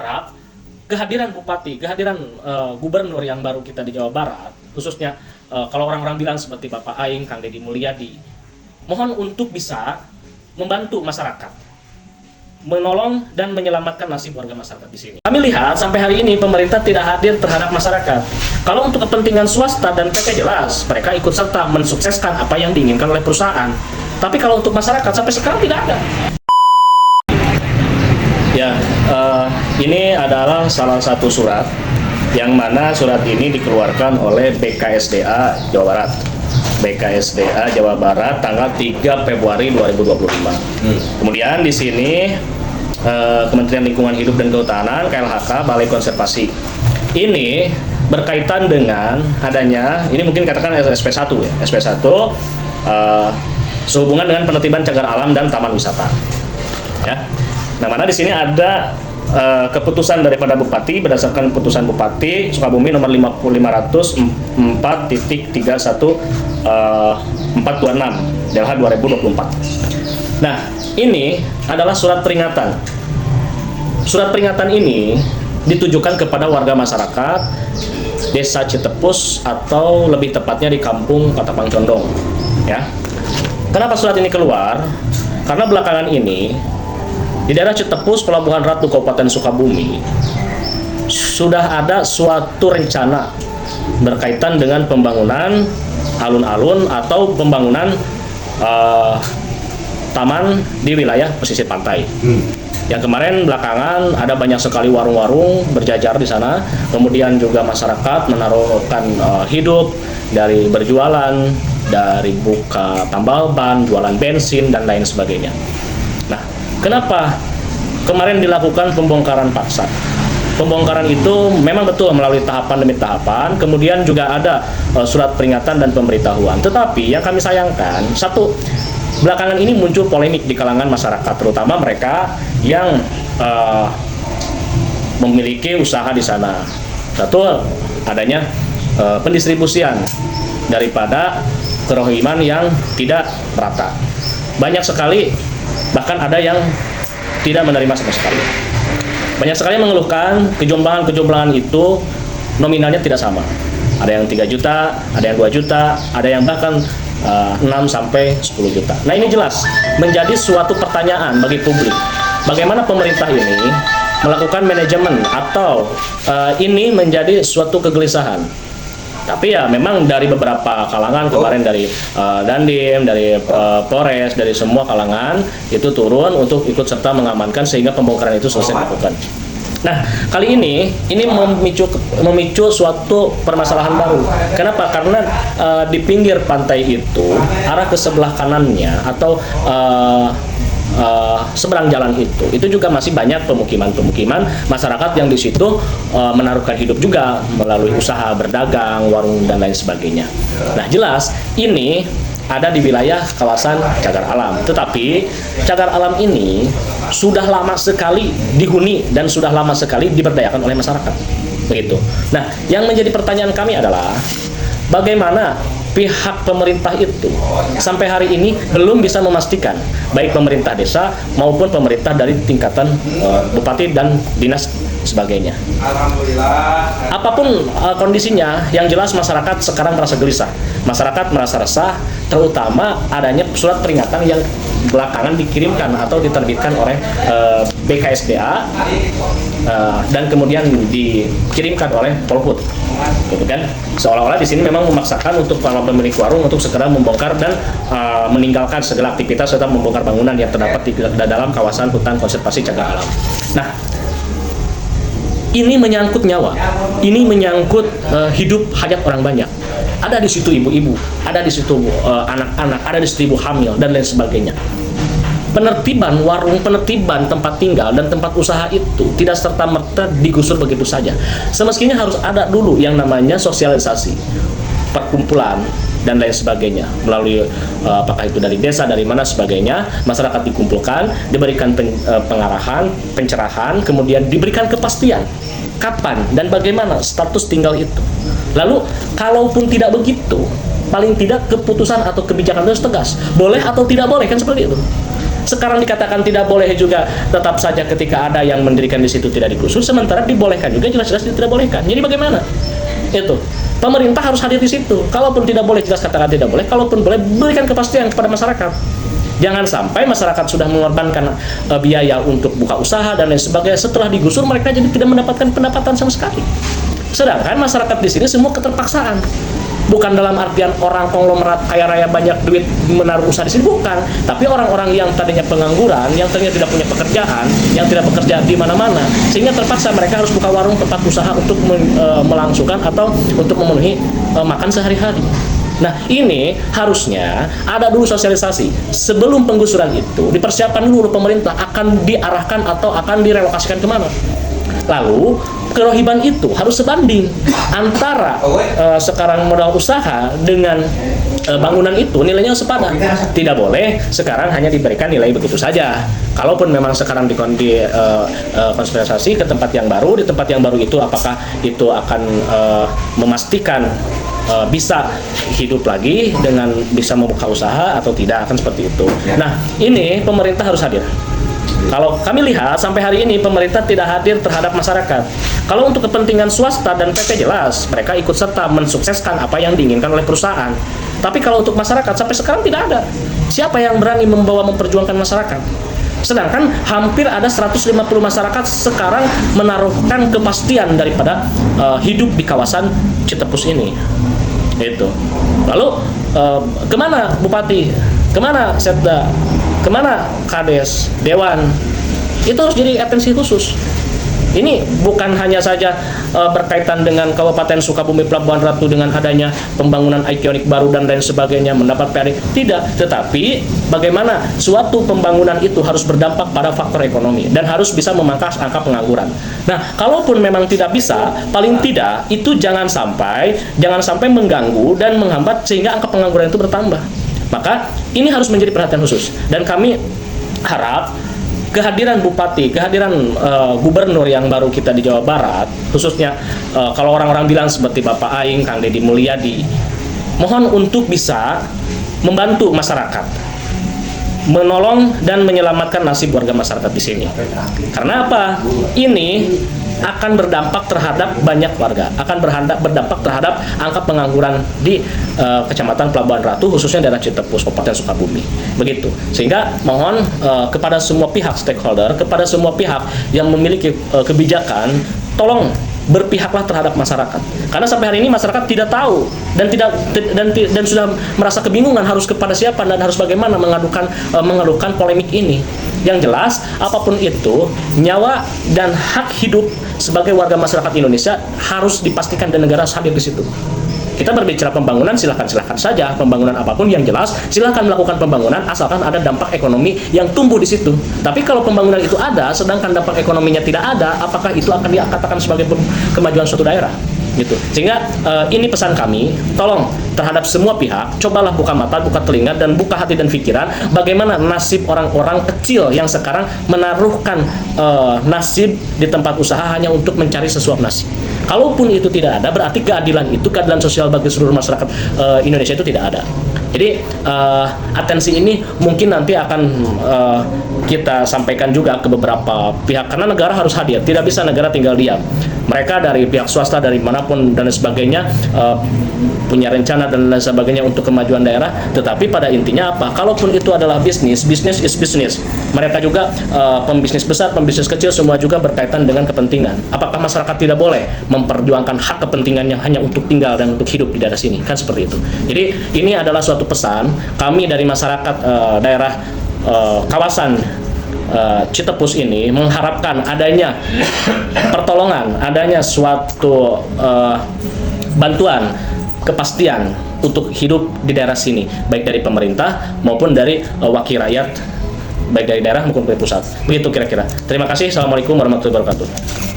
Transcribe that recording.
berharap kehadiran bupati, kehadiran gubernur yang baru kita di Jawa Barat, khususnya kalau orang-orang bilang seperti Bapak Aing, Kang Deddy Mulyadi, mohon untuk bisa membantu masyarakat, menolong dan menyelamatkan nasib warga masyarakat di sini. Kami lihat sampai hari ini pemerintah tidak hadir terhadap masyarakat. Kalau untuk kepentingan swasta dan PT jelas, mereka ikut serta mensukseskan apa yang diinginkan oleh perusahaan. Tapi kalau untuk masyarakat sampai sekarang tidak ada. Ya, ini adalah salah satu surat yang mana surat ini dikeluarkan oleh BKSDA Jawa Barat. BKSDA Jawa Barat tanggal 3 Februari 2025. Kemudian di sini Kementerian Lingkungan Hidup dan Kehutanan, KLHK, Balai Konservasi. Ini berkaitan dengan adanya, ini mungkin katakan SP1 ya, SP1 sehubungan dengan penertiban cagar alam dan taman wisata. Ya. Nah, mana di sini ada keputusan daripada Bupati berdasarkan keputusan Bupati Sukabumi nomor 504.31.426 DLH 2024. Nah, ini adalah surat peringatan. Surat peringatan ini ditujukan kepada warga masyarakat Desa Citepus atau lebih tepatnya di Kampung Katapang Condong. Ya. Kenapa surat ini keluar? Karena belakangan ini di daerah Citepus, Pelabuhan Ratu, Kabupaten Sukabumi, sudah ada suatu rencana berkaitan dengan pembangunan alun-alun atau pembangunan taman di wilayah pesisir pantai. Yang kemarin belakangan ada banyak sekali warung-warung berjajar di sana, kemudian juga masyarakat menaruhkan hidup dari berjualan, dari buka tambal ban, jualan bensin dan lain sebagainya. Nah, kenapa kemarin dilakukan pembongkaran paksa? Pembongkaran itu memang betul melalui tahapan demi tahapan, kemudian juga ada surat peringatan dan pemberitahuan. Tetapi yang kami sayangkan, satu, belakangan ini muncul polemik di kalangan masyarakat, terutama mereka yang memiliki usaha di sana. Satu, adanya pendistribusian daripada kerohiman yang tidak merata. Banyak sekali, bahkan ada yang tidak menerima sama sekali. Banyak sekali mengeluhkan kejumlahan itu nominalnya tidak sama. Ada yang 3 juta, ada yang 2 juta, ada yang bahkan 6 sampai 10 juta. Nah, ini jelas menjadi suatu pertanyaan bagi publik. Bagaimana pemerintah ini melakukan manajemen atau ini menjadi suatu kegelisahan. Tapi ya memang dari beberapa kalangan kemarin dari Dandim, dari Polres, dari semua kalangan itu turun untuk ikut serta mengamankan sehingga pembongkaran itu selesai dilakukan. Nah, kali ini memicu suatu permasalahan baru. Kenapa? Karena di pinggir pantai itu arah ke sebelah kanannya atau seberang jalan itu juga masih banyak pemukiman masyarakat yang di situ menaruhkan hidup juga melalui usaha berdagang, warung dan lain sebagainya. Nah, jelas ini ada di wilayah kawasan cagar alam. Tetapi cagar alam ini sudah lama sekali dihuni dan sudah lama sekali diberdayakan oleh masyarakat. Begitu. Nah, yang menjadi pertanyaan kami adalah bagaimana pihak pemerintah itu sampai hari ini belum bisa memastikan, baik pemerintah desa maupun pemerintah dari tingkatan bupati dan dinas sebagainya. Alhamdulillah. Apapun kondisinya, yang jelas masyarakat sekarang merasa gelisah. Masyarakat merasa resah, terutama adanya surat peringatan yang belakangan dikirimkan atau diterbitkan oleh BKSDA dan kemudian dikirimkan oleh Polhut, gitu kan? Seolah-olah di sini memang memaksakan untuk para pemilik warung untuk segera membongkar dan meninggalkan segala aktivitas serta membongkar bangunan yang terdapat di dalam kawasan hutan konservasi cagar alam. Nah, ini menyangkut nyawa, ini menyangkut hidup hajat orang banyak. Ada di situ ibu-ibu, ada di situ anak-anak, ada di situ ibu hamil dan lain sebagainya. Penertiban warung, penertiban tempat tinggal dan tempat usaha itu tidak serta-merta digusur begitu saja. Semestinya harus ada dulu yang namanya sosialisasi, perkumpulan dan lain sebagainya melalui apakah itu dari desa, dari mana sebagainya, masyarakat dikumpulkan, diberikan pengarahan, pencerahan, kemudian diberikan kepastian kapan dan bagaimana status tinggal itu. Lalu kalaupun tidak begitu, paling tidak keputusan atau kebijakan itu tegas, boleh atau tidak boleh, kan seperti itu. sekarang dikatakan tidak boleh juga tetap saja ketika ada yang mendirikan di situ tidak digusur, sementara dibolehkan juga jelas-jelas tidak bolehkan. Jadi bagaimana? Itu pemerintah harus hadir di situ. Kalaupun tidak boleh jelas katakan tidak boleh, kalaupun boleh berikan kepastian kepada masyarakat. Jangan sampai masyarakat sudah mengorbankan biaya untuk buka usaha dan lain sebagainya, setelah digusur mereka jadi tidak mendapatkan pendapatan sama sekali. Sedangkan masyarakat di sini semua keterpaksaan. Bukan dalam artian orang konglomerat kaya raya banyak duit menaruh usaha di sini, bukan. Tapi orang-orang yang tadinya pengangguran, yang tadinya tidak punya pekerjaan, yang tidak bekerja di mana-mana, sehingga terpaksa mereka harus buka warung tempat usaha untuk melangsungkan atau untuk memenuhi makan sehari-hari. Nah, ini harusnya ada dulu sosialisasi. Sebelum penggusuran itu, dipersiapkan dulu pemerintah akan diarahkan atau akan direlokasikan kemana. Lalu kerohiban itu harus sebanding antara sekarang modal usaha dengan bangunan itu nilainya sepadan. Tidak boleh sekarang hanya diberikan nilai begitu saja. Kalaupun memang sekarang konspirasi ke tempat yang baru, di tempat yang baru itu apakah itu akan memastikan bisa hidup lagi dengan bisa membuka usaha atau tidak, akan seperti itu. Nah, ini pemerintah harus hadir. Kalau kami lihat sampai hari ini pemerintah tidak hadir terhadap masyarakat. Kalau untuk kepentingan swasta dan PT jelas mereka ikut serta mensukseskan apa yang diinginkan oleh perusahaan. Tapi kalau untuk masyarakat sampai sekarang tidak ada. Siapa yang berani memperjuangkan masyarakat? Sedangkan hampir ada 150 masyarakat sekarang menaruhkan kepastian daripada hidup di kawasan Citepus ini. Itu. Lalu kemana Bupati? Kemana Setda? Kemana Kades, Dewan? Itu harus jadi atensi khusus. Ini bukan hanya saja berkaitan dengan Kabupaten Sukabumi Pelabuhan Ratu dengan adanya pembangunan ikonik baru dan lain sebagainya mendapat PRD. Tidak, tetapi bagaimana suatu pembangunan itu harus berdampak pada faktor ekonomi dan harus bisa memangkas angka pengangguran. Nah, kalaupun memang tidak bisa, paling tidak itu jangan sampai mengganggu dan menghambat sehingga angka pengangguran itu bertambah. Maka ini harus menjadi perhatian khusus dan kami harap kehadiran bupati, kehadiran gubernur yang baru kita di Jawa Barat, khususnya kalau orang-orang bilang seperti Bapak Aing, Kang Deddy Mulyadi, mohon untuk bisa membantu masyarakat, menolong dan menyelamatkan nasib warga masyarakat di sini. Karena apa? Ini akan berdampak terhadap banyak warga, akan berdampak terhadap angka pengangguran di Kecamatan Pelabuhan Ratu, khususnya daerah Citepus, Kabupaten Sukabumi. Begitu. Sehingga mohon kepada semua pihak stakeholder, kepada semua pihak yang memiliki kebijakan, tolong berpihaklah terhadap masyarakat. Karena sampai hari ini masyarakat tidak tahu dan sudah merasa kebingungan harus kepada siapa dan harus bagaimana mengeluhkan polemik ini. Yang jelas, apapun itu, nyawa dan hak hidup sebagai warga masyarakat Indonesia harus dipastikan dan negara harus hadir di situ. Kita berbicara pembangunan, silahkan saja, pembangunan apapun yang jelas, silahkan melakukan pembangunan asalkan ada dampak ekonomi yang tumbuh di situ. Tapi kalau pembangunan itu ada, sedangkan dampak ekonominya tidak ada, apakah itu akan dikatakan sebagai kemajuan suatu daerah? Gitu. Sehingga ini pesan kami, tolong terhadap semua pihak, cobalah buka mata, buka telinga, dan buka hati dan pikiran bagaimana nasib orang-orang kecil yang sekarang menaruhkan nasib di tempat usaha hanya untuk mencari sesuap nasi. Kalaupun itu tidak ada, berarti keadilan sosial bagi seluruh masyarakat Indonesia itu tidak ada. Jadi atensi ini mungkin nanti akan kita sampaikan juga ke beberapa pihak, karena negara harus hadir, tidak bisa negara tinggal diam. Mereka dari pihak swasta, dari manapun dan sebagainya punya rencana dan lain sebagainya untuk kemajuan daerah, tetapi pada intinya apa? Kalaupun itu adalah bisnis is bisnis. Mereka juga pembisnis besar, pembisnis kecil, semua juga berkaitan dengan kepentingan. Apakah masyarakat tidak boleh memperjuangkan hak kepentingannya hanya untuk tinggal dan untuk hidup di daerah sini? Kan seperti itu. Jadi ini adalah suatu pesan kami dari masyarakat daerah kawasan Citepus ini mengharapkan adanya pertolongan, adanya suatu bantuan, kepastian untuk hidup di daerah sini, baik dari pemerintah maupun dari wakil rakyat, baik dari daerah maupun dari pusat. Begitu kira-kira. Terima kasih. Assalamualaikum warahmatullahi wabarakatuh.